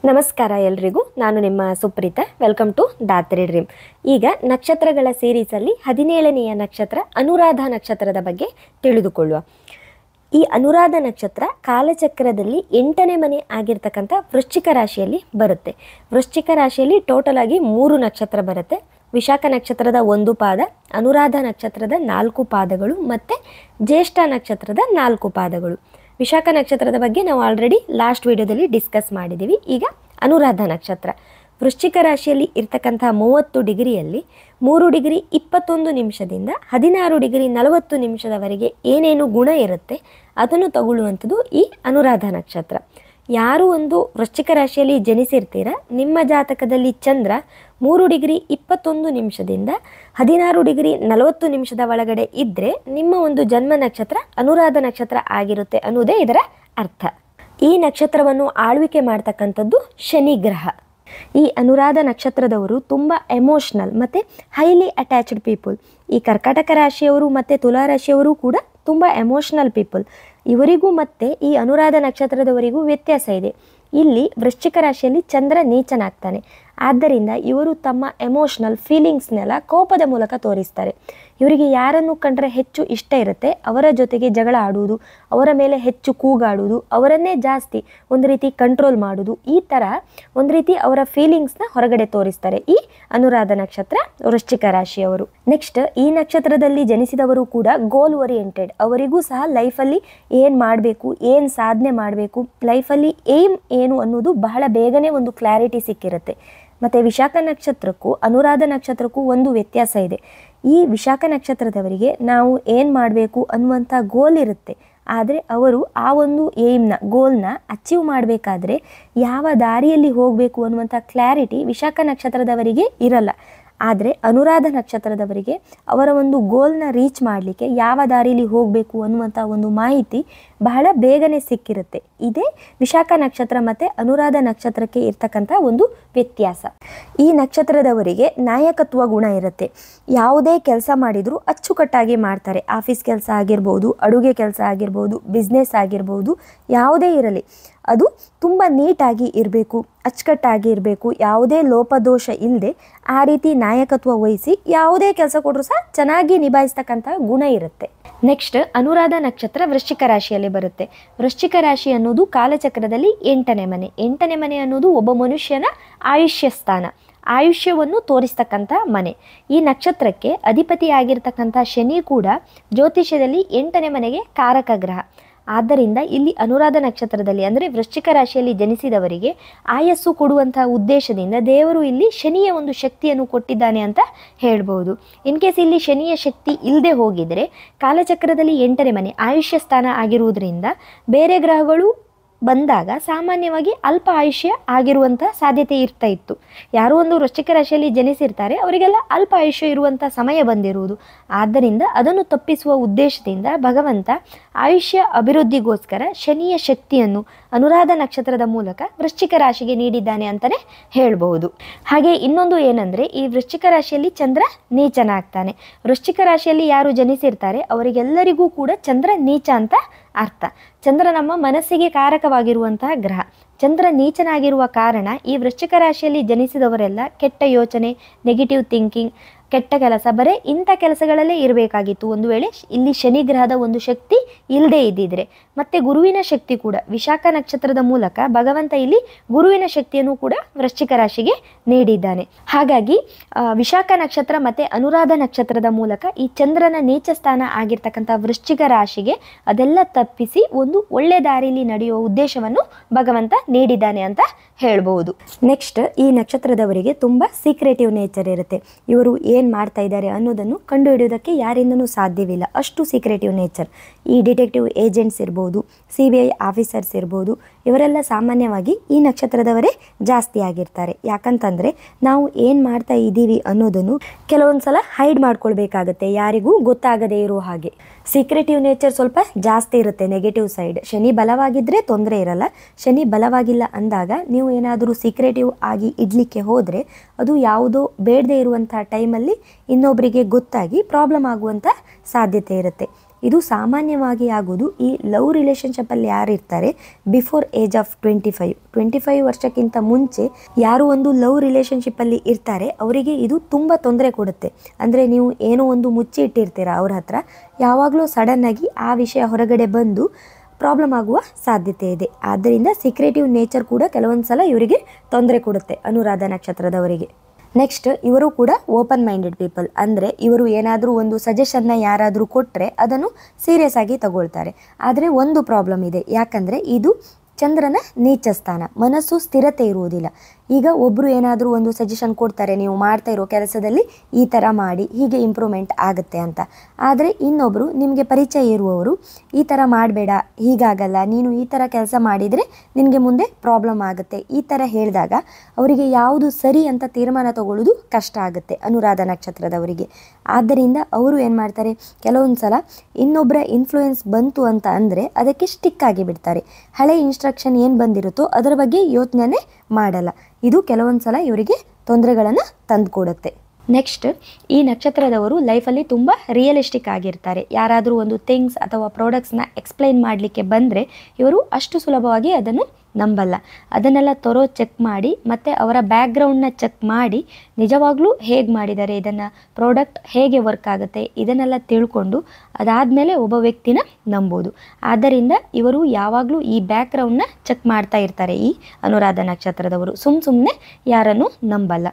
ನಮಸ್ಕಾರ ಎಲ್ರಿಗೂ. ನಾನು ನಿಮ್ಮ Supreetha. Welcome to Dhatri dream. ಈಗ ನಕ್ಷತ್ರಗಳ ಸೀರೀಸಲ್ಲಿ 17ನೆಯ ನಕ್ಷತ್ರ ಅನುರಾಧ ನಕ್ಷತ್ರದ ಬಗ್ಗೆ ತಿಳಿದುಕೊಳ್ಳುವ. ಈ ಅನುರಾಧ ನಕ್ಷತ್ರ ಕಾಲಚಕ್ರದಲ್ಲಿ 8ನೇ ಮನೆ ಆಗಿರ್ತಕ್ಕಂಥ ವೃಶ್ಚಿಕ ರಾಶಿಯಲ್ಲಿ ಬರುತ್ತೆ. ವೃಶ್ಚಿಕ ರಾಶಿಯಲ್ಲಿ ಟೋಟಲ್ ಆಗಿ 3 ನಕ್ಷತ್ರ ಬರುತ್ತೆ. ವಿಶಾಖ ನಕ್ಷತ್ರದ 1 ಪಾದ, ಅನುರಾಧ ನಕ್ಷತ್ರದ 4 ಪಾದಗಳು ಮತ್ತು ಜ್ಯೇಷ್ಠ ನಕ್ಷತ್ರದ 4 ಪಾದಗಳು. ವಿಶಾಖ ನಕ್ಷತ್ರದ ಬಗ್ಗೆ ನಾವು ಆಲ್ರೆಡಿ ಲಾಸ್ಟ್ ವಿಡಿಯೋದಲ್ಲಿ ಡಿಸ್ಕಸ್ ಮಾಡಿದ್ದೀವಿ. ಈಗ ಅನುರಾಧ ನಕ್ಷತ್ರ ವೃಶ್ಚಿಕ ರಾಶಿಯಲ್ಲಿ ಇರ್ತಕ್ಕಂಥ 30 ಡಿಗ್ರಿಯಲ್ಲಿ 3 ಡಿಗ್ರಿ 21 ನಿಮಿಷದಿಂದ 16 ಡಿಗ್ರಿ 40 ನಿಮಿಷದವರೆಗೆ ಏನೇನು ಗುಣ ಇರುತ್ತೆ ಅದನ್ನು ತಗೊಳ್ಳುವಂಥದ್ದು ಈ ಅನುರಾಧ ನಕ್ಷತ್ರ. ಯಾರು ಒಂದು ವೃಶ್ಚಿಕ ರಾಶಿಯಲ್ಲಿ ಜನಿಸಿರ್ತೀರ, ನಿಮ್ಮ ಜಾತಕದಲ್ಲಿ ಚಂದ್ರ 3 ಡಿಗ್ರಿ 21 ನಿಮಿಷದಿಂದ 16 ಡಿಗ್ರಿ 40 ನಿಮಿಷದ ಒಳಗಡೆ ಇದ್ದರೆ ನಿಮ್ಮ ಒಂದು ಜನ್ಮ ನಕ್ಷತ್ರ ಅನುರಾಧ ನಕ್ಷತ್ರ ಆಗಿರುತ್ತೆ ಅನ್ನೋದೇ ಇದರ ಅರ್ಥ. ಈ ನಕ್ಷತ್ರವನ್ನು ಆಳ್ವಿಕೆ ಮಾಡ್ತಕ್ಕಂಥದ್ದು ಶನಿ ಗ್ರಹ. ಈ ಅನುರಾಧ ನಕ್ಷತ್ರದವರು ತುಂಬ ಎಮೋಷ್ನಲ್ ಮತ್ತು ಹೈಲಿ ಅಟ್ಯಾಚ್ಡ್ ಪೀಪಲ್. ಈ ಕರ್ಕಾಟಕ ರಾಶಿಯವರು ಮತ್ತು ತುಲಾ ರಾಶಿಯವರು ಕೂಡ ತುಂಬ ಎಮೋಷ್ನಲ್ ಪೀಪಲ್. ಇವರಿಗೂ ಮತ್ತು ಈ ಅನುರಾಧ ನಕ್ಷತ್ರದವರಿಗೂ ವ್ಯತ್ಯಾಸ ಇದೆ. ಇಲ್ಲಿ ವೃಶ್ಚಿಕ ರಾಶಿಯಲ್ಲಿ ಚಂದ್ರ ನೀಚನಾಗ್ತಾನೆ. ಆದ್ದರಿಂದ ಇವರು ತಮ್ಮ ಎಮೋಷ್ನಲ್ ಫೀಲಿಂಗ್ಸ್ನೆಲ್ಲ ಕೋಪದ ಮೂಲಕ ತೋರಿಸ್ತಾರೆ. ಇವರಿಗೆ ಯಾರನ್ನು ಕಂಡ್ರೆ ಹೆಚ್ಚು ಇಷ್ಟ ಇರುತ್ತೆ ಅವರ ಜೊತೆಗೆ ಜಗಳ ಆಡುವುದು, ಅವರ ಮೇಲೆ ಹೆಚ್ಚು ಕೂಗಾಡುವುದು, ಅವರನ್ನೇ ಜಾಸ್ತಿ ಒಂದು ರೀತಿ ಕಂಟ್ರೋಲ್ ಮಾಡುವುದು, ಈ ಥರ ಒಂದು ರೀತಿ ಅವರ ಫೀಲಿಂಗ್ಸ್ನ ಹೊರಗಡೆ ತೋರಿಸ್ತಾರೆ ಈ ಅನುರಾಧ ನಕ್ಷತ್ರ ವೃಶ್ಚಿಕ ರಾಶಿಯವರು. ನೆಕ್ಸ್ಟ್, ಈ ನಕ್ಷತ್ರದಲ್ಲಿ ಜನಿಸಿದವರು ಕೂಡ ಗೋಲ್ ಓರಿಯೆಂಟೆಡ್. ಅವರಿಗೂ ಸಹ ಲೈಫಲ್ಲಿ ಏನು ಮಾಡಬೇಕು, ಏನು ಸಾಧನೆ ಮಾಡಬೇಕು, ಲೈಫಲ್ಲಿ ಏಮ್ ಏನು ಅನ್ನೋದು ಬಹಳ ಬೇಗನೆ ಒಂದು ಕ್ಲಾರಿಟಿ ಸಿಕ್ಕಿರುತ್ತೆ. ಮತ್ತು ವಿಶಾಖ ನಕ್ಷತ್ರಕ್ಕೂ ಅನುರಾಧ ನಕ್ಷತ್ರಕ್ಕೂ ಒಂದು ವ್ಯತ್ಯಾಸ ಇದೆ. ಈ ವಿಶಾಖ ನಕ್ಷತ್ರದವರಿಗೆ ನಾವು ಏನು ಮಾಡಬೇಕು ಅನ್ನುವಂಥ ಗೋಲ್ ಇರುತ್ತೆ. ಆದರೆ ಅವರು ಆ ಒಂದು ಗೋಲ್ನ ಅಚೀವ್ ಮಾಡಬೇಕಾದ್ರೆ ಯಾವ ದಾರಿಯಲ್ಲಿ ಹೋಗಬೇಕು ಅನ್ನುವಂಥ ಕ್ಲಾರಿಟಿ ವಿಶಾಖ ನಕ್ಷತ್ರದವರಿಗೆ ಇರಲ್ಲ. ಆದರೆ ಅನುರಾಧ ನಕ್ಷತ್ರದವರಿಗೆ ಅವರ ಒಂದು ಗೋಲ್ನ ರೀಚ್ ಮಾಡಲಿಕ್ಕೆ ಯಾವ ದಾರಿಯಲ್ಲಿ ಹೋಗಬೇಕು ಅನ್ನುವಂಥ ಒಂದು ಮಾಹಿತಿ ಬಹಳ ಬೇಗನೆ ಸಿಕ್ಕಿರುತ್ತೆ. ಇದೇ ವಿಶಾಖ ನಕ್ಷತ್ರ ಮತ್ತು ಅನುರಾಧ ನಕ್ಷತ್ರಕ್ಕೆ ಇರ್ತಕ್ಕಂಥ ಒಂದು ವ್ಯತ್ಯಾಸ. ಈ ನಕ್ಷತ್ರದವರಿಗೆ ನಾಯಕತ್ವ ಗುಣ ಇರುತ್ತೆ. ಯಾವುದೇ ಕೆಲಸ ಮಾಡಿದರೂ ಅಚ್ಚುಕಟ್ಟಾಗಿ ಮಾಡ್ತಾರೆ. ಆಫೀಸ್ ಕೆಲಸ ಆಗಿರ್ಬೋದು, ಅಡುಗೆ ಕೆಲಸ ಆಗಿರ್ಬೋದು, ಬಿಸ್ನೆಸ್ ಆಗಿರ್ಬೋದು, ಯಾವುದೇ ಇರಲಿ ಅದು ತುಂಬ ನೀಟಾಗಿ ಇರಬೇಕು, ಅಚ್ಚುಕಟ್ಟಾಗಿ ಇರಬೇಕು, ಯಾವುದೇ ಲೋಪದೋಷ ಇಲ್ಲದೆ ಆ ರೀತಿ ನಾಯಕತ್ವ ವಹಿಸಿ ಯಾವುದೇ ಕೆಲಸ ಕೊಟ್ಟರೂ ಸಹ ಚೆನ್ನಾಗಿ ನಿಭಾಯಿಸ್ತಕ್ಕಂಥ ಗುಣ ಇರುತ್ತೆ. ನೆಕ್ಸ್ಟ್, ಅನುರಾಧ ನಕ್ಷತ್ರ ವೃಶ್ಚಿಕ ರಾಶಿಯಲ್ಲಿ ಬರುತ್ತೆ. ವೃಶ್ಚಿಕ ರಾಶಿ ಅನ್ನೋದು ಕಾಲಚಕ್ರದಲ್ಲಿ 8ನೇ ಮನೆ. 8ನೇ ಮನೆ ಅನ್ನೋದು ಒಬ್ಬ ಮನುಷ್ಯನ ಆಯುಷ್ಯ ಸ್ಥಾನ, ಆಯುಷ್ಯವನ್ನು ತೋರಿಸ್ತಕ್ಕಂಥ ಮನೆ. ಈ ನಕ್ಷತ್ರಕ್ಕೆ ಅಧಿಪತಿಯಾಗಿರ್ತಕ್ಕಂಥ ಶನಿ ಕೂಡ ಜ್ಯೋತಿಷ್ಯದಲ್ಲಿ 8ನೇ ಮನೆಗೆ ಕಾರಕ ಗ್ರಹ. ಆದ್ದರಿಂದ ಇಲ್ಲಿ ಅನುರಾಧ ನಕ್ಷತ್ರದಲ್ಲಿ ಅಂದರೆ ವೃಶ್ಚಿಕ ರಾಶಿಯಲ್ಲಿ ಜನಿಸಿದವರಿಗೆ ಆಯಸ್ಸು ಕೊಡುವಂಥ ಉದ್ದೇಶದಿಂದ ದೇವರು ಇಲ್ಲಿ ಶನಿಯ ಒಂದು ಶಕ್ತಿಯನ್ನು ಕೊಟ್ಟಿದ್ದಾನೆ ಅಂತ ಹೇಳ್ಬೋದು. ಇನ್ ಕೇಸ್ ಇಲ್ಲಿ ಶನಿಯ ಶಕ್ತಿ ಇಲ್ಲದೆ ಹೋಗಿದರೆ ಕಾಲಚಕ್ರದಲ್ಲಿ 8ನೇ ಮನೆ ಆಯುಷ್ಯ ಸ್ಥಾನ ಆಗಿರುವುದರಿಂದ ಬೇರೆ ಗ್ರಹಗಳು ಬಂದಾಗ ಸಾಮಾನ್ಯವಾಗಿ ಅಲ್ಪ ಆಯುಷ್ಯ ಆಗಿರುವಂಥ ಸಾಧ್ಯತೆ ಇರ್ತಾ ಇತ್ತು. ಯಾರೋ ಒಂದು ವೃಶ್ಚಿಕ ರಾಶಿಯಲ್ಲಿ ಜನಿಸಿರ್ತಾರೆ, ಅವರಿಗೆಲ್ಲ ಅಲ್ಪ ಆಯುಷ್ಯ ಇರುವಂಥ ಸಮಯ ಬಂದಿರುವುದು. ಆದ್ದರಿಂದ ಅದನ್ನು ತಪ್ಪಿಸುವ ಉದ್ದೇಶದಿಂದ ಭಗವಂತ ಆಯುಷ್ಯ ಅಭಿವೃದ್ಧಿಗೋಸ್ಕರ ಶನಿಯ ಶಕ್ತಿಯನ್ನು ಅನುರಾಧ ನಕ್ಷತ್ರದ ಮೂಲಕ ವೃಶ್ಚಿಕ ರಾಶಿಗೆ ನೀಡಿದ್ದಾನೆ ಅಂತಲೇ ಹೇಳ್ಬಹುದು. ಹಾಗೆ ಇನ್ನೊಂದು ಏನಂದರೆ, ಈ ವೃಶ್ಚಿಕ ರಾಶಿಯಲ್ಲಿ ಚಂದ್ರ ನೀಚನಾಗ್ತಾನೆ. ವೃಶ್ಚಿಕ ರಾಶಿಯಲ್ಲಿ ಯಾರು ಜನಿಸಿರ್ತಾರೆ ಅವರಿಗೆಲ್ಲರಿಗೂ ಕೂಡ ಚಂದ್ರ ನೀಚ ಅಂತ ಅರ್ಥ. ಚಂದ್ರ ನಮ್ಮ ಮನಸ್ಸಿಗೆ ಕಾರಕವಾಗಿರುವಂತಹ ಗ್ರಹ. ಚಂದ್ರ ನೀಚನಾಗಿರುವ ಕಾರಣ ಈ ವೃಶ್ಚಿಕ ರಾಶಿಯಲ್ಲಿ ಜನಿಸಿದವರೆಲ್ಲ ಕೆಟ್ಟ ಯೋಚನೆ, ನೆಗೆಟಿವ್ ಥಿಂಕಿಂಗ್, ಕೆಟ್ಟ ಕೆಲಸ, ಬರೀ ಇಂಥ ಕೆಲಸಗಳಲ್ಲೇ ಇರಬೇಕಾಗಿತ್ತು ಒಂದು ವೇಳೆ ಇಲ್ಲಿ ಶನಿ ಗ್ರಹದ ಒಂದು ಶಕ್ತಿ ಇಲ್ಲದೇ ಇದ್ದಿದ್ರೆ. ಮತ್ತು ಗುರುವಿನ ಶಕ್ತಿ ಕೂಡ ವಿಶಾಖ ನಕ್ಷತ್ರದ ಮೂಲಕ ಭಗವಂತ ಇಲ್ಲಿ ಗುರುವಿನ ಶಕ್ತಿಯನ್ನು ಕೂಡ ವೃಶ್ಚಿಕ ರಾಶಿಗೆ ನೀಡಿದ್ದಾನೆ. ಹಾಗಾಗಿ ವಿಶಾಖ ನಕ್ಷತ್ರ ಮತ್ತು ಅನುರಾಧ ನಕ್ಷತ್ರದ ಮೂಲಕ ಈ ಚಂದ್ರನ ನೀಚ ಸ್ಥಾನ ಆಗಿರ್ತಕ್ಕಂಥ ವೃಶ್ಚಿಕ ರಾಶಿಗೆ ಅದೆಲ್ಲ ತಪ್ಪಿಸಿ ಒಂದು ಒಳ್ಳೆ ದಾರಿಯಲ್ಲಿ ನಡೆಯುವ ಉದ್ದೇಶವನ್ನು ಭಗವಂತ ನೀಡಿದ್ದಾನೆ ಅಂತ ಹೇಳ್ಬೋದು. ನೆಕ್ಸ್ಟ್, ಈ ನಕ್ಷತ್ರದವರಿಗೆ ತುಂಬ ಸೀಕ್ರೆಟಿವ್ ನೇಚರ್ ಇರುತ್ತೆ. ಇವರು ಏನು ಮಾಡ್ತಾ ಇದ್ದಾರೆ ಅನ್ನೋದನ್ನು ಕಂಡುಹಿಡಿಯೋದಕ್ಕೆ ಯಾರಿಂದನೂ ಸಾಧ್ಯವಿಲ್ಲ, ಅಷ್ಟು ಸೀಕ್ರೆಟಿವ್ ನೇಚರ್. ಈ ಡಿಟೆಕ್ಟಿವ್ ಏಜೆಂಟ್ಸ್ ಇರ್ಬೋದು, CBI ಆಫೀಸರ್ಸ್ ಇರ್ಬೋದು, ಇವರೆಲ್ಲ ಸಾಮಾನ್ಯವಾಗಿ ಈ ನಕ್ಷತ್ರದವರೇ ಜಾಸ್ತಿ ಆಗಿರ್ತಾರೆ. ಯಾಕಂತಂದರೆ ನಾವು ಏನು ಮಾಡ್ತಾ ಇದ್ದೀವಿ ಅನ್ನೋದನ್ನು ಕೆಲವೊಂದು ಸಲ ಹೈಡ್ ಮಾಡ್ಕೊಳ್ಬೇಕಾಗತ್ತೆ, ಯಾರಿಗೂ ಗೊತ್ತಾಗದೇ ಇರೋ ಹಾಗೆ. ಸೀಕ್ರೆಟಿವ್ ನೇಚರ್ ಸ್ವಲ್ಪ ಜಾಸ್ತಿ ಇರುತ್ತೆ, ನೆಗೆಟಿವ್ ಸೈಡ್. ಶನಿ ಬಲವಾಗಿದ್ದರೆ ತೊಂದರೆ ಇರಲ್ಲ. ಶನಿ ಬಲವಾಗಿಲ್ಲ ಅಂದಾಗ ನೀವು ಏನಾದರೂ ಸೀಕ್ರೆಟಿವ್ ಆಗಿ ಇಡಲಿಕ್ಕೆ ಹೋದರೆ ಅದು ಯಾವುದೋ ಬೇಡದೇ ಇರುವಂಥ ಟೈಮಲ್ಲಿ ಇನ್ನೊಬ್ಬರಿಗೆ ಗೊತ್ತಾಗಿ ಪ್ರಾಬ್ಲಮ್ ಆಗುವಂಥ ಸಾಧ್ಯತೆ ಇರುತ್ತೆ. ಇದು ಸಾಮಾನ್ಯವಾಗಿ ಆಗೋದು ಈ ಲವ್ ರಿಲೇಷನ್ಶಿಪ್ಪಲ್ಲಿ ಯಾರು ಇರ್ತಾರೆ ಬಿಫೋರ್ ಏಜ್ ಆಫ್ 25 ವರ್ಷಕ್ಕಿಂತ ಮುಂಚೆ ಯಾರು ಒಂದು ಲವ್ ರಿಲೇಷನ್ಶಿಪ್ಪಲ್ಲಿ ಇರ್ತಾರೆ ಅವರಿಗೆ ಇದು ತುಂಬ ತೊಂದರೆ ಕೊಡುತ್ತೆ. ಅಂದರೆ ನೀವು ಏನೋ ಒಂದು ಮುಚ್ಚಿ ಇಟ್ಟಿರ್ತೀರ ಅವ್ರ ಹತ್ರ, ಯಾವಾಗಲೂ ಸಡನ್ನಾಗಿ ಆ ವಿಷಯ ಹೊರಗಡೆ ಬಂದು ಪ್ರಾಬ್ಲಮ್ ಆಗುವ ಸಾಧ್ಯತೆ ಇದೆ. ಆದ್ದರಿಂದ ಸೀಕ್ರೆಟಿವ್ ನೇಚರ್ ಕೂಡ ಕೆಲವೊಂದು ಸಲ ಇವರಿಗೆ ತೊಂದರೆ ಕೊಡುತ್ತೆ ಅನುರಾಧ ನಕ್ಷತ್ರದವರಿಗೆ. ನೆಕ್ಸ್ಟ್, ಇವರು ಕೂಡ ಓಪನ್ ಮೈಂಡೆಡ್ ಪೀಪಲ್. ಅಂದರೆ ಇವರು ಏನಾದರೂ ಒಂದು ಸಜೆಷನ್ನ ಯಾರಾದರೂ ಕೊಟ್ಟರೆ ಅದನ್ನು ಸೀರಿಯಸ್ ಆಗಿ ತಗೊಳ್ತಾರೆ. ಆದರೆ ಒಂದು ಪ್ರಾಬ್ಲಮ್ ಇದೆ, ಯಾಕಂದರೆ ಇದು ಚಂದ್ರನ ನೀಚ ಸ್ಥಾನ, ಮನಸ್ಸು ಸ್ಥಿರತೆ ಇರುವುದಿಲ್ಲ. ಈಗ ಒಬ್ಬರು ಏನಾದರೂ ಒಂದು ಸಜೆಷನ್ ಕೊಡ್ತಾರೆ, ನೀವು ಮಾಡ್ತಾ ಇರೋ ಕೆಲಸದಲ್ಲಿ ಈ ಥರ ಮಾಡಿ ಹೀಗೆ ಇಂಪ್ರೂವ್ಮೆಂಟ್ ಆಗುತ್ತೆ ಅಂತ. ಆದರೆ ಇನ್ನೊಬ್ಬರು ನಿಮಗೆ ಪರಿಚಯ ಇರುವವರು ಈ ಥರ ಮಾಡಬೇಡ, ಹೀಗಾಗಲ್ಲ, ನೀನು ಈ ಥರ ಕೆಲಸ ಮಾಡಿದರೆ ನಿನಗೆ ಮುಂದೆ ಪ್ರಾಬ್ಲಮ್ ಆಗುತ್ತೆ, ಈ ಥರ ಹೇಳಿದಾಗ ಅವರಿಗೆ ಯಾವುದು ಸರಿ ಅಂತ ತೀರ್ಮಾನ ತಗೊಳ್ಳೋದು ಕಷ್ಟ ಆಗುತ್ತೆ ಅನುರಾಧ ನಕ್ಷತ್ರದವರಿಗೆ. ಆದ್ದರಿಂದ ಅವರು ಏನು ಮಾಡ್ತಾರೆ, ಕೆಲವೊಂದು ಸಲ ಇನ್ನೊಬ್ಬರ ಇನ್ಫ್ಲೂಯೆನ್ಸ್ ಬಂತು ಅಂತ ಅಂದರೆ ಅದಕ್ಕೆ ಸ್ಟಿಕ್ ಆಗಿ ಬಿಡ್ತಾರೆ. ಹಳೆ ಇನ್ಸ್ಟ್ರಕ್ಷನ್ ಏನು ಬಂದಿರುತ್ತೋ ಅದರ ಬಗ್ಗೆ ಯೋಚನೆ ಮಾಡಲ್ಲ. ಇದು ಕೆಲವೊಂದು ಸಲ ಇವರಿಗೆ ತೊಂದರೆಗಳನ್ನು ತಂದುಕೊಡುತ್ತೆ. ನೆಕ್ಸ್ಟ್, ಈ ನಕ್ಷತ್ರದವರು ಲೈಫಲ್ಲಿ ತುಂಬ ರಿಯಲಿಸ್ಟಿಕ್ ಆಗಿರ್ತಾರೆ. ಯಾರಾದರೂ ಒಂದು ಥಿಂಗ್ಸ್ ಅಥವಾ ಪ್ರಾಡಕ್ಟ್ಸ್ನ ಎಕ್ಸ್ಪ್ಲೈನ್ ಮಾಡಲಿಕ್ಕೆ ಬಂದರೆ ಇವರು ಅಷ್ಟು ಸುಲಭವಾಗಿ ಅದನ್ನು ನಂಬಲ್ಲ. ಅದನ್ನೆಲ್ಲ ಚೆಕ್ ಮಾಡಿ ಮತ್ತು ಅವರ ಬ್ಯಾಕ್ಗ್ರೌಂಡ್ನ ಚೆಕ್ ಮಾಡಿ ನಿಜವಾಗ್ಲೂ ಹೇಗೆ ಮಾಡಿದ್ದಾರೆ, ಇದನ್ನು ಪ್ರಾಡಕ್ಟ್ ಹೇಗೆ ವರ್ಕ್ ಆಗುತ್ತೆ ಇದನ್ನೆಲ್ಲ ತಿಳ್ಕೊಂಡು ಅದಾದಮೇಲೆ ಒಬ್ಬ ವ್ಯಕ್ತಿನ ನಂಬೋದು. ಆದ್ದರಿಂದ ಇವರು ಯಾವಾಗಲೂ ಈ ಬ್ಯಾಕ್ಗ್ರೌಂಡ್ನ ಚೆಕ್ ಮಾಡ್ತಾ ಇರ್ತಾರೆ ಈ ಅನುರಾಧ ನಕ್ಷತ್ರದವರು. ಸುಮ್ಮನೆ ಯಾರನ್ನು ನಂಬಲ್ಲ.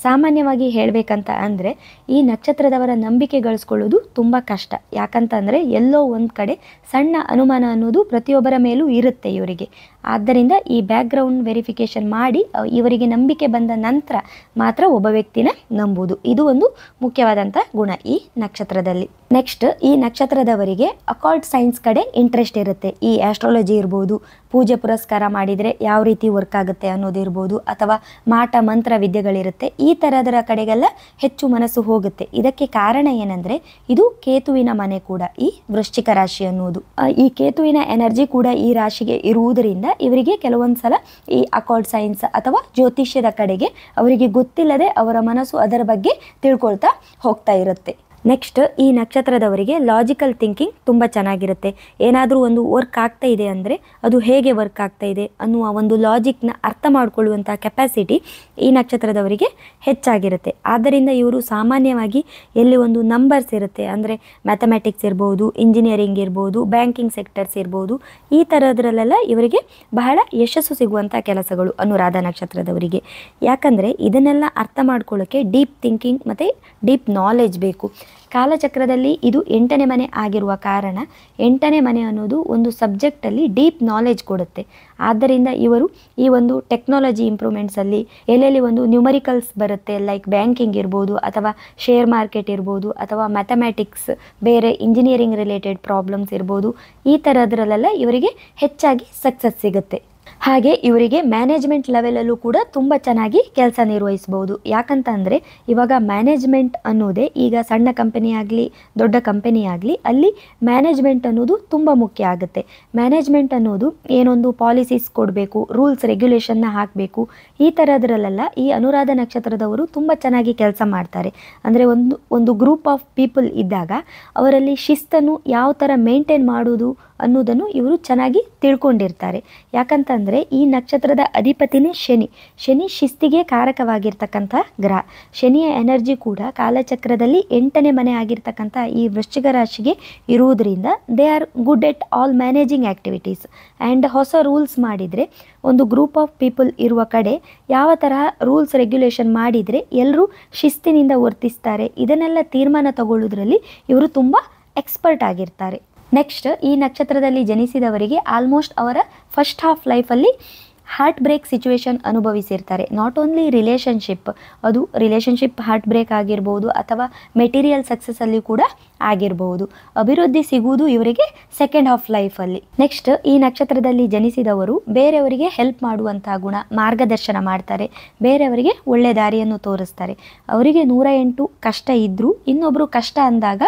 ಸಾಮಾನ್ಯವಾಗಿ ಹೇಳಬೇಕಂತ ಅಂದರೆ ಈ ನಕ್ಷತ್ರದವರ ನಂಬಿಕೆ ಗಳಿಸ್ಕೊಳ್ಳೋದು ತುಂಬ ಕಷ್ಟ. ಯಾಕಂತಂದರೆ ಎಲ್ಲೋ ಒಂದು ಕಡೆ ಸಣ್ಣ ಅನುಮಾನ ಅನ್ನೋದು ಪ್ರತಿಯೊಬ್ಬರ ಮೇಲೂ ಇರುತ್ತೆ ಇವರಿಗೆ. ಆದ್ದರಿಂದ ಈ ಬ್ಯಾಕ್ಗ್ರೌಂಡ್ ವೆರಿಫಿಕೇಷನ್ ಮಾಡಿ ಇವರಿಗೆ ನಂಬಿಕೆ ಬಂದ ನಂತರ ಮಾತ್ರ ಒಬ್ಬ ವ್ಯಕ್ತಿನ ನಂಬುವುದು. ಇದು ಒಂದು ಮುಖ್ಯವಾದಂಥ ಗುಣ ಈ ನಕ್ಷತ್ರದಲ್ಲಿ. ನೆಕ್ಸ್ಟ್, ಈ ನಕ್ಷತ್ರದವರಿಗೆ ಅಕಾಲ್ಟ್ ಸೈನ್ಸ್ ಕಡೆ ಇಂಟ್ರೆಸ್ಟ್ ಇರುತ್ತೆ. ಈ ಆಸ್ಟ್ರಾಲಜಿ ಇರ್ಬೋದು, ಪೂಜೆ ಪುರಸ್ಕಾರ ಮಾಡಿದರೆ ಯಾವ ರೀತಿ ವರ್ಕ್ ಆಗುತ್ತೆ ಅನ್ನೋದಿರ್ಬೋದು, ಅಥವಾ ಮಾಟ ಮಂತ್ರ ವಿದ್ಯೆಗಳಿರುತ್ತೆ. ಈ ಥರದರ ಕಡೆಗೆಲ್ಲ ಹೆಚ್ಚು ಮನಸ್ಸು ಹೋಗುತ್ತೆ. ಇದಕ್ಕೆ ಕಾರಣ ಏನಂದರೆ ಇದು ಕೇತುವಿನ ಮನೆ ಕೂಡ ಈ ವೃಶ್ಚಿಕ ರಾಶಿ ಅನ್ನೋದು. ಈ ಕೇತುವಿನ ಎನರ್ಜಿ ಕೂಡ ಈ ರಾಶಿಗೆ ಇರುವುದರಿಂದ ಇವರಿಗೆ ಕೆಲವೊಂದು ಸಲ ಈ ಅಕಾಲ್ಟ್ ಸೈನ್ಸ್ ಅಥವಾ ಜ್ಯೋತಿಷ್ಯದ ಕಡೆಗೆ ಅವರಿಗೆ ಗೊತ್ತಿಲ್ಲದೆ ಅವರ ಮನಸ್ಸು ಅದರ ಬಗ್ಗೆ ತಿಳ್ಕೊಳ್ತಾ ಹೋಗ್ತಾ ಇರುತ್ತೆ. ನೆಕ್ಸ್ಟ್, ಈ ನಕ್ಷತ್ರದವರಿಗೆ ಲಾಜಿಕಲ್ ಥಿಂಕಿಂಗ್ ತುಂಬ ಚೆನ್ನಾಗಿರುತ್ತೆ. ಏನಾದರೂ ಒಂದು ವರ್ಕ್ ಆಗ್ತಾ ಇದೆ ಅಂದರೆ ಅದು ಹೇಗೆ ವರ್ಕ್ ಆಗ್ತಾ ಇದೆ ಅನ್ನುವ ಒಂದು ಲಾಜಿಕ್ನ ಅರ್ಥ ಮಾಡಿಕೊಳ್ಳುವಂಥ ಕೆಪಾಸಿಟಿ ಈ ನಕ್ಷತ್ರದವರಿಗೆ ಹೆಚ್ಚಾಗಿರುತ್ತೆ. ಆದ್ದರಿಂದ ಇವರು ಸಾಮಾನ್ಯವಾಗಿ ಎಲ್ಲಿ ಒಂದು ನಂಬರ್ಸ್ ಇರುತ್ತೆ, ಅಂದರೆ ಮ್ಯಾಥಮೆಟಿಕ್ಸ್ ಇರ್ಬೋದು, ಇಂಜಿನಿಯರಿಂಗ್ ಇರ್ಬೋದು, ಬ್ಯಾಂಕಿಂಗ್ ಸೆಕ್ಟರ್ಸ್ ಇರ್ಬೋದು, ಈ ಥರದ್ರಲ್ಲೆಲ್ಲ ಇವರಿಗೆ ಬಹಳ ಯಶಸ್ಸು ಸಿಗುವಂಥ ಕೆಲಸಗಳು ಅನುರಾಧ ನಕ್ಷತ್ರದವರಿಗೆ. ಯಾಕಂದರೆ ಇದನ್ನೆಲ್ಲ ಅರ್ಥ ಮಾಡ್ಕೊಳ್ಳೋಕ್ಕೆ ಡೀಪ್ ಥಿಂಕಿಂಗ್ ಮತ್ತು ಡೀಪ್ ನಾಲೆಜ್ ಬೇಕು. ಕಾಲಚಕ್ರದಲ್ಲಿ ಇದು 8ನೇ ಮನೆ ಆಗಿರುವ ಕಾರಣ 8ನೇ ಮನೆ ಅನ್ನೋದು ಒಂದು ಸಬ್ಜೆಕ್ಟಲ್ಲಿ ಡೀಪ್ ನಾಲೆಜ್ ಕೊಡುತ್ತೆ. ಆದ್ದರಿಂದ ಇವರು ಈ ಒಂದು ಟೆಕ್ನಾಲಜಿ ಇಂಪ್ರೂವ್ಮೆಂಟ್ಸಲ್ಲಿ ಎಲ್ಲೆಲ್ಲಿ ಒಂದು ನ್ಯೂಮರಿಕಲ್ಸ್ ಬರುತ್ತೆ, ಲೈಕ್ ಬ್ಯಾಂಕಿಂಗ್ ಇರ್ಬೋದು, ಅಥವಾ ಶೇರ್ ಮಾರ್ಕೆಟ್ ಇರ್ಬೋದು, ಅಥವಾ ಮ್ಯಾಥಮೆಟಿಕ್ಸ್, ಬೇರೆ ಇಂಜಿನಿಯರಿಂಗ್ ರಿಲೇಟೆಡ್ ಪ್ರಾಬ್ಲಮ್ಸ್ ಇರ್ಬೋದು, ಈ ಥರದ್ರಲ್ಲೆಲ್ಲ ಇವರಿಗೆ ಹೆಚ್ಚಾಗಿ ಸಕ್ಸಸ್ ಸಿಗುತ್ತೆ. ಹಾಗೆ ಇವರಿಗೆ ಮ್ಯಾನೇಜ್ಮೆಂಟ್ ಲೆವೆಲಲ್ಲೂ ಕೂಡ ತುಂಬ ಚೆನ್ನಾಗಿ ಕೆಲಸ ನಿರ್ವಹಿಸ್ಬೋದು. ಯಾಕಂತಂದರೆ ಇವಾಗ ಮ್ಯಾನೇಜ್ಮೆಂಟ್ ಅನ್ನೋದೇ ಈಗ ಸಣ್ಣ ಕಂಪನಿ ಆಗಲಿ ದೊಡ್ಡ ಕಂಪನಿ ಆಗಲಿ ಅಲ್ಲಿ ಮ್ಯಾನೇಜ್ಮೆಂಟ್ ಅನ್ನೋದು ತುಂಬ ಮುಖ್ಯ ಆಗುತ್ತೆ. ಮ್ಯಾನೇಜ್ಮೆಂಟ್ ಅನ್ನೋದು ಏನೊಂದು ಪಾಲಿಸೀಸ್ ಕೊಡಬೇಕು, ರೂಲ್ಸ್ ರೆಗ್ಯುಲೇಷನ್ನ ಹಾಕಬೇಕು, ಈ ಥರದ್ರಲ್ಲೆಲ್ಲ ಈ ಅನುರಾಧ ನಕ್ಷತ್ರದವರು ತುಂಬ ಚೆನ್ನಾಗಿ ಕೆಲಸ ಮಾಡ್ತಾರೆ. ಅಂದರೆ ಒಂದು ಗ್ರೂಪ್ ಆಫ್ ಪೀಪಲ್ ಇದ್ದಾಗ ಅವರಲ್ಲಿ ಶಿಸ್ತನ್ನು ಯಾವ ಥರ ಮೇಂಟೈನ್ ಮಾಡೋದು ಅನ್ನೋದನ್ನು ಇವರು ಚೆನ್ನಾಗಿ ತಿಳ್ಕೊಂಡಿರ್ತಾರೆ. ಯಾಕಂತಂದರೆ ಈ ನಕ್ಷತ್ರದ ಅಧಿಪತಿನೇ ಶನಿ ಶಿಸ್ತಿಗೆ ಕಾರಕವಾಗಿರ್ತಕ್ಕಂಥ ಗ್ರಹ. ಶನಿಯ ಎನರ್ಜಿ ಕೂಡ ಕಾಲಚಕ್ರದಲ್ಲಿ 8ನೇ ಮನೆ ಆಗಿರ್ತಕ್ಕಂಥ ಈ ವೃಶ್ಚಿಕ ರಾಶಿಗೆ ಇರುವುದರಿಂದ they are good at all managing activities. And ಹೊಸ ರೂಲ್ಸ್ ಮಾಡಿದರೆ ಒಂದು ಗ್ರೂಪ್ ಆಫ್ ಪೀಪಲ್ ಇರುವ ಕಡೆ ಯಾವ ತರಹ ರೂಲ್ಸ್ ರೆಗ್ಯುಲೇಷನ್ ಮಾಡಿದರೆ ಎಲ್ಲರೂ ಶಿಸ್ತಿನಿಂದ ವರ್ತಿಸ್ತಾರೆ, ಇದನ್ನೆಲ್ಲ ತೀರ್ಮಾನ ತಗೊಳ್ಳೋದ್ರಲ್ಲಿ ಇವರು ತುಂಬ ಎಕ್ಸ್ಪರ್ಟ್ ಆಗಿರ್ತಾರೆ. ನೆಕ್ಸ್ಟ್, ಈ ನಕ್ಷತ್ರದಲ್ಲಿ ಜನಿಸಿದವರಿಗೆ ಆಲ್ಮೋಸ್ಟ್ ಅವರ ಫಸ್ಟ್ ಹಾಫ್ ಲೈಫಲ್ಲಿ ಹಾರ್ಟ್ ಬ್ರೇಕ್ ಸಿಚುವೇಶನ್ ಅನುಭವಿಸಿರ್ತಾರೆ. ನಾಟ್ ಓನ್ಲಿ ರಿಲೇಷನ್ಶಿಪ್, ಅದು ರಿಲೇಷನ್ಶಿಪ್ ಹಾರ್ಟ್ ಬ್ರೇಕ್ ಆಗಿರ್ಬೋದು, ಅಥವಾ ಮೆಟೀರಿಯಲ್ ಸಕ್ಸಸ್ಸಲ್ಲಿ ಕೂಡ ಆಗಿರ್ಬೋದು. ಅಭಿವೃದ್ಧಿ ಸಿಗುವುದು ಇವರಿಗೆ ಸೆಕೆಂಡ್ ಹಾಫ್ ಲೈಫಲ್ಲಿ. ನೆಕ್ಸ್ಟ್, ಈ ನಕ್ಷತ್ರದಲ್ಲಿ ಜನಿಸಿದವರು ಬೇರೆಯವರಿಗೆ ಹೆಲ್ಪ್ ಮಾಡುವಂಥ ಗುಣ, ಮಾರ್ಗದರ್ಶನ ಮಾಡ್ತಾರೆ, ಬೇರೆಯವರಿಗೆ ಒಳ್ಳೆ ದಾರಿಯನ್ನು ತೋರಿಸ್ತಾರೆ. ಅವರಿಗೆ 108 ಕಷ್ಟ ಇದ್ದರೂ ಇನ್ನೊಬ್ಬರು ಕಷ್ಟ ಅಂದಾಗ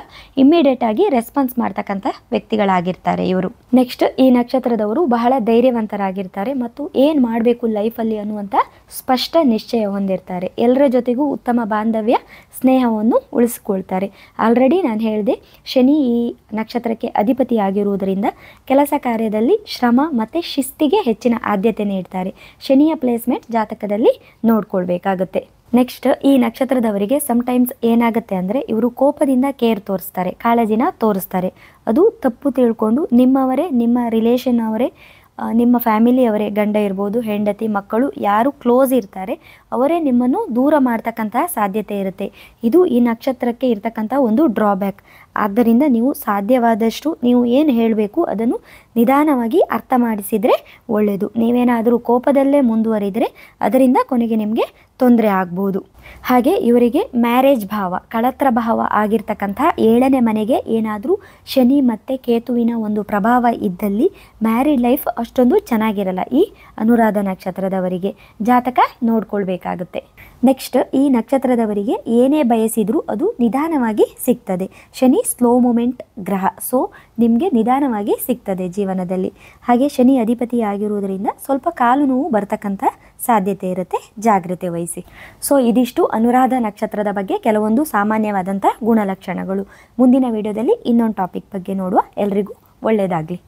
ಇಮ್ಮಿಡಿಯೇಟ್ ಆಗಿ ರೆಸ್ಪಾನ್ಸ್ ಮಾಡ್ತಕ್ಕಂಥ ವ್ಯಕ್ತಿಗಳಾಗಿರ್ತಾರೆ ಇವರು. ನೆಕ್ಸ್ಟ್, ಈ ನಕ್ಷತ್ರದವರು ಬಹಳ ಧೈರ್ಯವಂತರಾಗಿರ್ತಾರೆ ಮತ್ತು ಏನು ಮಾಡಬೇಕು ಲೈಫಲ್ಲಿ ಅನ್ನುವಂಥ ಸ್ಪಷ್ಟ ನಿಶ್ಚಯ ಹೊಂದಿರ್ತಾರೆ. ಎಲ್ಲರ ಜೊತೆಗೂ ಉತ್ತಮ ಬಾಂಧವ್ಯ ಸ್ನೇಹವನ್ನು ಉಳಿಸ್ಕೊಳ್ತಾರೆ. ಆಲ್ರೆಡಿ ನಾನು ಹೇಳಿದೆ, ಶನಿ ಈ ನಕ್ಷತ್ರಕ್ಕೆ ಅಧಿಪತಿ ಆಗಿರುವುದರಿಂದ ಕೆಲಸ ಕಾರ್ಯದಲ್ಲಿ ಶ್ರಮ ಮತ್ತು ಶಿಸ್ತಿಗೆ ಹೆಚ್ಚಿನ ಆದ್ಯತೆ ನೀಡ್ತಾರೆ. ಶನಿಯ ಪ್ಲೇಸ್ಮೆಂಟ್ ಜಾತಕದಲ್ಲಿ ನೋಡ್ಕೊಳ್ಬೇಕಾಗುತ್ತೆ. ನೆಕ್ಸ್ಟ್, ಈ ನಕ್ಷತ್ರದವರಿಗೆ ಸಮಟೈಮ್ಸ್ ಏನಾಗುತ್ತೆ ಅಂದರೆ ಇವರು ಕೋಪದಿಂದ ಕೇರ್ ತೋರಿಸ್ತಾರೆ, ಕಾಳಜಿನ ತೋರಿಸ್ತಾರೆ. ಅದು ತಪ್ಪು ತಿಳ್ಕೊಂಡು ನಿಮ್ಮವರೇ, ನಿಮ್ಮ ರಿಲೇಷನ್ ಅವರೇ, ನಿಮ್ಮ ಫ್ಯಾಮಿಲಿಯವರೇ, ಗಂಡ ಇರ್ಬೋದು, ಹೆಂಡತಿ, ಮಕ್ಕಳು ಯಾರು ಕ್ಲೋಸ್ ಇರ್ತಾರೆ ಅವರೇ ನಿಮ್ಮನ್ನು ದೂರ ಮಾಡ್ತಕ್ಕಂತಹ ಸಾಧ್ಯತೆ ಇರುತ್ತೆ. ಇದು ಈ ನಕ್ಷತ್ರಕ್ಕೆ ಇರ್ತಕ್ಕಂಥ ಒಂದು ಡ್ರಾಬ್ಯಾಕ್. ಆದ್ದರಿಂದ ನೀವು ಸಾಧ್ಯವಾದಷ್ಟು ನೀವು ಏನು ಹೇಳಬೇಕು ಅದನ್ನು ನಿಧಾನವಾಗಿ ಅರ್ಥ ಮಾಡಿಸಿದರೆ ಒಳ್ಳೆಯದು. ನೀವೇನಾದರೂ ಕೋಪದಲ್ಲೇ ಮುಂದುವರಿದರೆ ಅದರಿಂದ ಕೊನೆಗೆ ನಿಮಗೆ ತೊಂದರೆ ಆಗ್ಬೋದು. ಹಾಗೆ ಇವರಿಗೆ ಮ್ಯಾರೇಜ್ ಭಾವ, ಕಳತ್ರ ಭಾವ ಆಗಿರ್ತಕ್ಕಂಥ 7ನೇ ಮನೆಗೆ ಏನಾದರೂ ಶನಿ ಮತ್ತು ಕೇತುವಿನ ಒಂದು ಪ್ರಭಾವ ಇದ್ದಲ್ಲಿ ಮ್ಯಾರಿಡ್ ಲೈಫ್ ಅಷ್ಟೊಂದು ಚೆನ್ನಾಗಿರಲ್ಲ ಈ ಅನುರಾಧ ನಕ್ಷತ್ರದವರಿಗೆ. ಜಾತಕ ನೋಡ್ಕೊಳ್ಬೇಕಾಗುತ್ತೆ. ನೆಕ್ಸ್ಟ್, ಈ ನಕ್ಷತ್ರದವರಿಗೆ ಏನೇ ಬಯಸಿದರೂ ಅದು ನಿಧಾನವಾಗಿ ಸಿಗ್ತದೆ. ಶನಿ ಸ್ಲೋ ಮೂಮೆಂಟ್ ಗ್ರಹ, ಸೊ ನಿಮಗೆ ನಿಧಾನವಾಗಿ ಸಿಗ್ತದೆ ಜೀವನದಲ್ಲಿ. ಹಾಗೆ ಶನಿ ಅಧಿಪತಿ ಆಗಿರುವುದರಿಂದ ಸ್ವಲ್ಪ ಕಾಲು ನೋವು ಬರ್ತಕ್ಕಂಥ ಸಾಧ್ಯತೆ ಇರುತ್ತೆ, ಜಾಗ್ರತೆ ವಹಿಸಿ. ಸೊ ಇದಿಷ್ಟು ಅನುರಾಧ ನಕ್ಷತ್ರದ ಬಗ್ಗೆ ಕೆಲವೊಂದು ಸಾಮಾನ್ಯವಾದಂಥ ಗುಣಲಕ್ಷಣಗಳು. ಮುಂದಿನ ವಿಡಿಯೋದಲ್ಲಿ ಇನ್ನೊಂದು ಟಾಪಿಕ್ ಬಗ್ಗೆ ನೋಡುವ. ಎಲ್ರಿಗೂ ಒಳ್ಳೆಯದಾಗಲಿ.